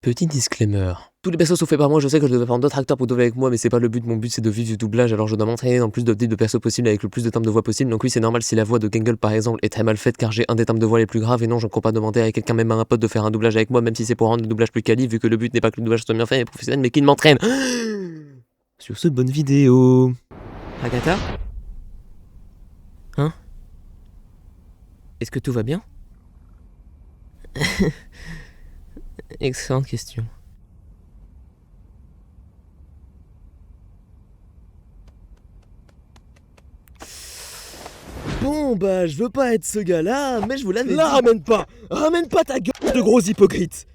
Petit disclaimer. Tous les persos sont faits par moi, je sais que je devais prendre d'autres acteurs pour doubler avec moi, mais c'est pas le but, mon but c'est de vivre du doublage, alors je dois m'entraîner dans le plus de types de persos possible avec le plus de timbres de voix possible, donc oui c'est normal si la voix de Gangle par exemple est très mal faite car j'ai un des timbres de voix les plus graves, et non je ne compte pas demander à quelqu'un, même à un pote, de faire un doublage avec moi, même si c'est pour rendre le doublage plus quali, vu que le but n'est pas que le doublage soit bien fait et professionnel, mais qu'il m'entraîne. Sur ce, bonne vidéo. Agatha? Hein? Est-ce que tout va bien? Excellente question. Bon bah je veux pas être ce gars-là, mais je vous l'avais dit. Là, ramène pas ta gueule de gros hypocrite.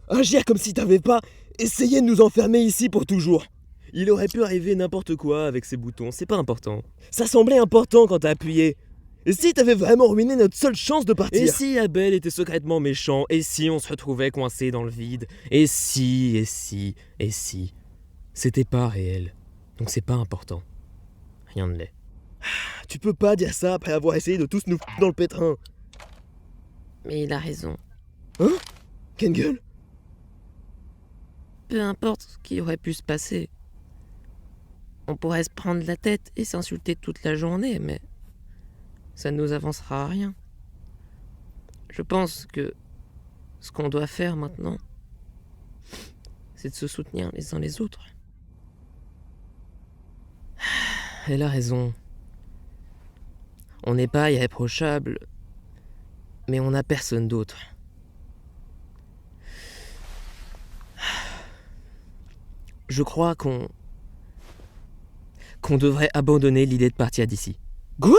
Agir comme si t'avais pas essayé de nous enfermer ici pour toujours. Il aurait pu arriver n'importe quoi avec ces boutons, c'est pas important. Ça semblait important quand t'as appuyé. Et si t'avais vraiment ruiné notre seule chance de partir? Et si Abel était secrètement méchant? Et si on se retrouvait coincé dans le vide? Et si... C'était pas réel. Donc c'est pas important. Rien ne l'est. Tu peux pas dire ça après avoir essayé de tous nous foutre dans le pétrin. Mais il a raison. Hein? Gangle? Peu importe ce qui aurait pu se passer. On pourrait se prendre la tête et s'insulter toute la journée, mais ça ne nous avancera à rien. Je pense que ce qu'on doit faire maintenant, c'est de se soutenir les uns les autres. Elle a raison. On n'est pas irréprochable, mais on n'a personne d'autre. Je crois qu'on devrait abandonner l'idée de partir d'ici. Quoi?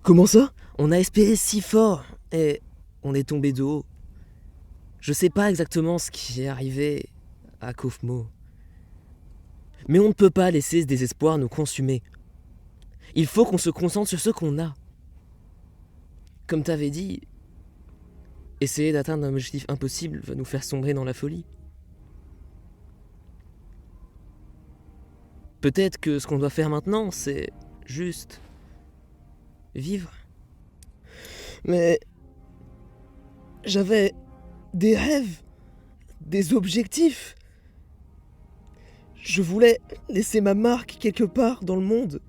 Comment ça? On a espéré si fort, et on est tombé de haut. Je sais pas exactement ce qui est arrivé à Kofmo. Mais on ne peut pas laisser ce désespoir nous consumer. Il faut qu'on se concentre sur ce qu'on a. Comme t'avais dit, essayer d'atteindre un objectif impossible va nous faire sombrer dans la folie. Peut-être que ce qu'on doit faire maintenant, c'est juste vivre. Mais... j'avais des rêves, des objectifs. Je voulais laisser ma marque quelque part dans le monde.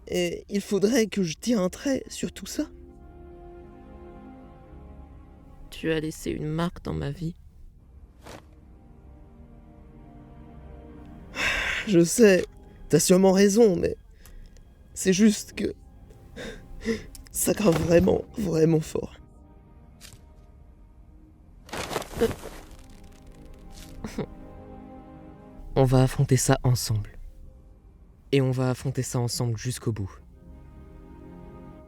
Et il faudrait que je tire un trait sur tout ça. Tu as laissé une marque dans ma vie. Je sais, t'as sûrement raison, mais c'est juste que ça craint vraiment, vraiment fort. On va affronter ça ensemble. Et on va affronter ça ensemble jusqu'au bout.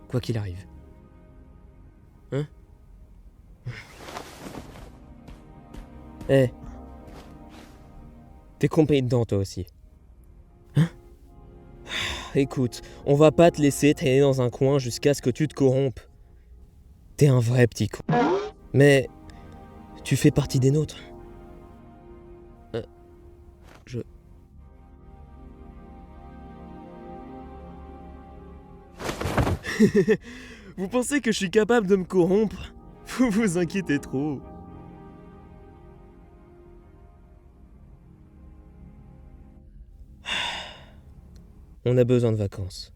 Quoi qu'il arrive. Hein? Eh. T'es compris dedans toi aussi. Hein? Écoute, on va pas te laisser traîner dans un coin jusqu'à ce que tu te corrompes. T'es un vrai petit con. Mais tu fais partie des nôtres. Vous pensez que je suis capable de me corrompre? Vous vous inquiétez trop. On a besoin de vacances.